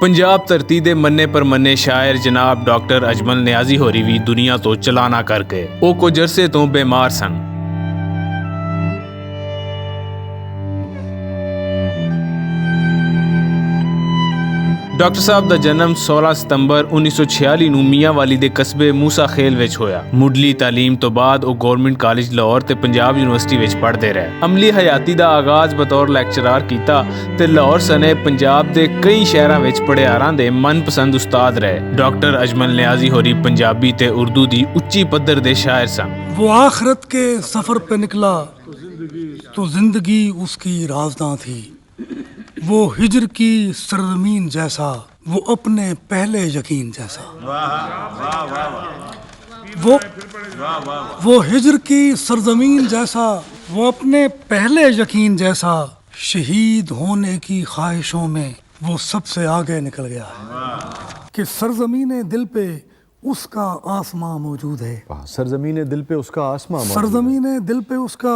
ਪੰਜਾਬ ਧਰਤੀ ਦੇ ਮੰਨੇ ਪਰਮੰਨੇ ਸ਼ਾਇਰ ਜਨਾਬ ਡਾਕਟਰ ਅਜਮਲ ਨਿਆਜ਼ੀ ਹੋਰੀ ਵੀ ਦੁਨੀਆ ਤੋਂ ਚਲਾਣਾ ਕਰ ਗਏ। ਉਹ ਕੁਝ ਅਰਸੇ ਤੋਂ ਬਿਮਾਰ ਸਨ। ਡਾਕਟਰ ਸਾਹਿਬ ਦਾ ਜਨਮ 16 ਸਤੰਬਰ 1946 ਨੂੰ ਮੀਆਂਵਾਲੀ ਦੇ ਕਸਬੇ ਮੂਸਾ ਖੇਲ ਵਿੱਚ ਹੋਇਆ। ਮੁੱਢਲੀ ਤਾਲੀਮ ਤੋਂ ਬਾਅਦ ਉਹ ਗਵਰਨਮੈਂਟ ਕਾਲਜ ਲਾਹੌਰ ਤੇ ਪੰਜਾਬ ਯੂਨੀਵਰਸਿਟੀ ਵਿੱਚ ਪੜ੍ਹਦੇ ਰਹੇ। ਅਮਲੀ ਹਯਾਤੀ ਦਾ ਆਗਾਜ਼ ਬਤੌਰ ਲੈਕਚਰਰ ਕੀਤਾ ਤੇ ਲਾਹੌਰ ਸਣੇ ਪੰਜਾਬ ਦੇ ਕਈ ਸ਼ਹਿਰਾਂ ਵਿੱਚ ਪੜ੍ਹਿਆਰਾਂ ਦੇ ਮਨਪਸੰਦ ਉਸਤਾਦ ਰਹੇ। ਡਾਕਟਰ ਅਜਮਲ ਨਿਆਜ਼ੀ ਹੋਰੀ ਪੰਜਾਬੀ ਤੇ ਉਰਦੂ ਦੀ ਉੱਚੀ ਪੱਧਰ ਦੇ ਸ਼ਾਇਰ ਸਨ। वो आखिरत के सफ़र पे निकला तो जिंदगी उसकी राजदां थी, वो हिजर की सरजमीन जैसा, वो अपने पहले यकीन जैसा। वो हिजर की सरजमीन जैसा, वो अपने पहले यकीन जैसा, शहीद होने की ख्वाहिशों में वो सबसे आगे निकल गया है कि सरजमीन दिल पे उसका आसमां मौजूद है। सरजमीन दिल पे उसका आसमां मौजूद है। सरजमीन दिल पे उसका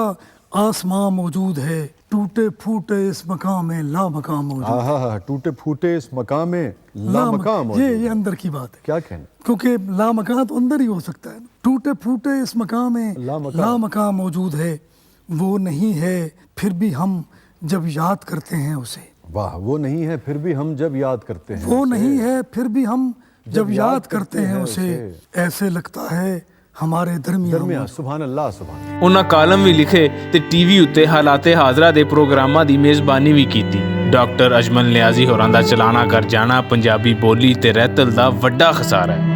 आसमां मौजूद है, टूटे फूटे इस मकाम में ला मकाम मौजूद है। हाँ, टूटे फूटे इस मकाम में ला मकाम मौजूद है। ये अंदर की बात है। क्या कहना, क्योंकि ला मकाम तो अंदर ही हो सकता है। टूटे फूटे इस मकाम में ला मकाम मौजूद है, वो नहीं है फिर भी हम जब याद करते हैं उसे। वाह, वो नहीं है फिर भी हम जब याद करते हैं। वो नहीं है फिर भी हम जब याद करते हैं उसे, ऐसे लगता है हमारे दरमियान। सुभान अल्लाह, सुभान। ਉਹਨਾਂ ਕਾਲਮ ਵੀ ਲਿਖੇ ਤੇ ਟੀਵੀ ਉੱਤੇ ਹਾਲਾਤੇ ਹਾਜ਼ਰਾ ਦੇ ਪ੍ਰੋਗਰਾਮਾਂ ਦੀ ਮੇਜ਼ਬਾਨੀ ਵੀ ਕੀਤੀ। ਡਾਕਟਰ ਅਜਮਲ ਨਿਆਜ਼ੀ ਹੋਰਾਂ ਦਾ ਚਲਾਣਾ ਕਰ ਜਾਣਾ ਪੰਜਾਬੀ ਬੋਲੀ ਤੇ ਰਹਿਤਲ ਦਾ ਵੱਡਾ ਖਸਾਰਾ ਹੈ।